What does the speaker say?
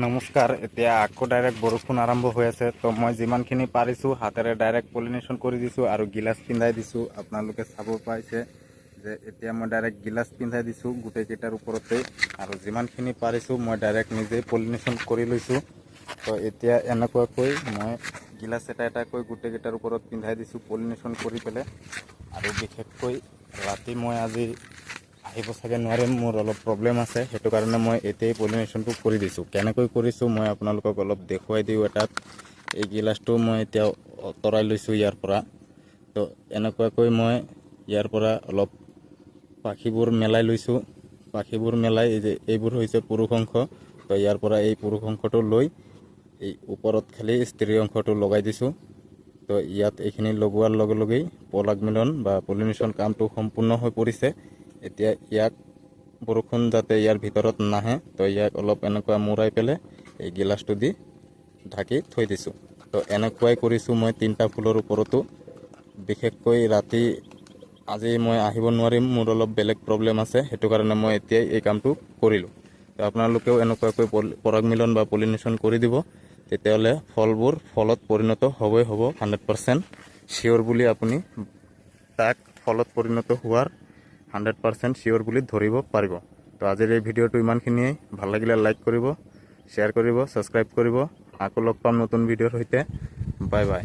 নমস্কাৰ। এতিয়া আকৌ ডাইৰেক্ট বৰষুণ আৰম্ভ হৈ আছে, তো মই যিমানখিনি পাৰিছোঁ হাতেৰে ডাইৰেক্ট পলিনেশ্যন কৰি দিছোঁ আৰু গিলাচ পিন্ধাই দিছোঁ। আপোনালোকে চাব পাইছে যে এতিয়া মই ডাইৰেক্ট গিলাচ পিন্ধাই দিছোঁ গোটেইকেইটাৰ ওপৰতে, আৰু যিমানখিনি পাৰিছোঁ মই ডাইৰেক্ট নিজেই পলিনেশ্যন কৰি লৈছোঁ। তো এতিয়া এনেকুৱাকৈ মই গিলাচ এটা এটাকৈ গোটেইকেইটাৰ ওপৰত পিন্ধাই দিছোঁ পলিনেশ্যন কৰি পেলাই। আৰু বিশেষকৈ ৰাতি মই আজি আহিব চাগে নোৱাৰিম, মোৰ অলপ প্ৰব্লেম আছে, সেইটো কাৰণে মই এতিয়াই পলিনেশ্যনটো কৰি দিছোঁ। কেনেকৈ কৰিছোঁ মই আপোনালোকক অলপ দেখুৱাই দিওঁ। এটাত এই গিলাচটো মই এতিয়া আঁতৰাই লৈছোঁ ইয়াৰ পৰা। তো এনেকুৱাকৈ মই ইয়াৰ পৰা অলপ পাখিবোৰ মেলাই লৈছোঁ। পাখিবোৰ মেলাই এইবোৰ হৈছে পুৰুষ অংশ। তো ইয়াৰ পৰা এই পুৰুষ অংশটো লৈ এই ওপৰত খালি স্ত্ৰী অংশটো লগাই দিছোঁ। তো ইয়াত এইখিনি লগোৱাৰ লগে লগেই পৰাগ মিলন বা পলিনেশ্যন কামটো সম্পূৰ্ণ হৈ পৰিছে। এতিয়া ইয়াক বৰষুণ যাতে ইয়াৰ ভিতৰত নাহে, তো ইয়াক অলপ এনেকুৱা মূৰাই পেলাই এই গিলাচটো দি ঢাকি থৈ দিছোঁ। তো এনেকুৱাই কৰিছোঁ মই 3টা ফুলৰ ওপৰতো। বিশেষকৈ ৰাতি আজি মই আহিব নোৱাৰিম, মোৰ অলপ বেলেগ প্ৰব্লেম আছে, সেইটো কাৰণে মই এতিয়াই এই কামটো কৰিলোঁ। তো আপোনালোকেও এনেকুৱাকৈ পৰাগ মিলন বা পলিনেশ্যন কৰি দিব, তেতিয়াহ'লে ফলবোৰ ফলত পৰিণত হ'বই হ'ব। 100% চিয়'ৰ বুলি আপুনি তাক ফলত পৰিণত হোৱাৰ 100% চিয়'ৰ বুলি ধৰিব পাৰিব। তো আজিৰ এই ভিডিঅ'টো ইমানখিনিয়ে। ভাল লাগিলে লাইক কৰিব, শ্বেয়াৰ কৰিব, ছাবস্ক্ৰাইব কৰিব। আকৌ লগ পাম নতুন ভিডিঅ'ৰ সৈতে। Bye bye.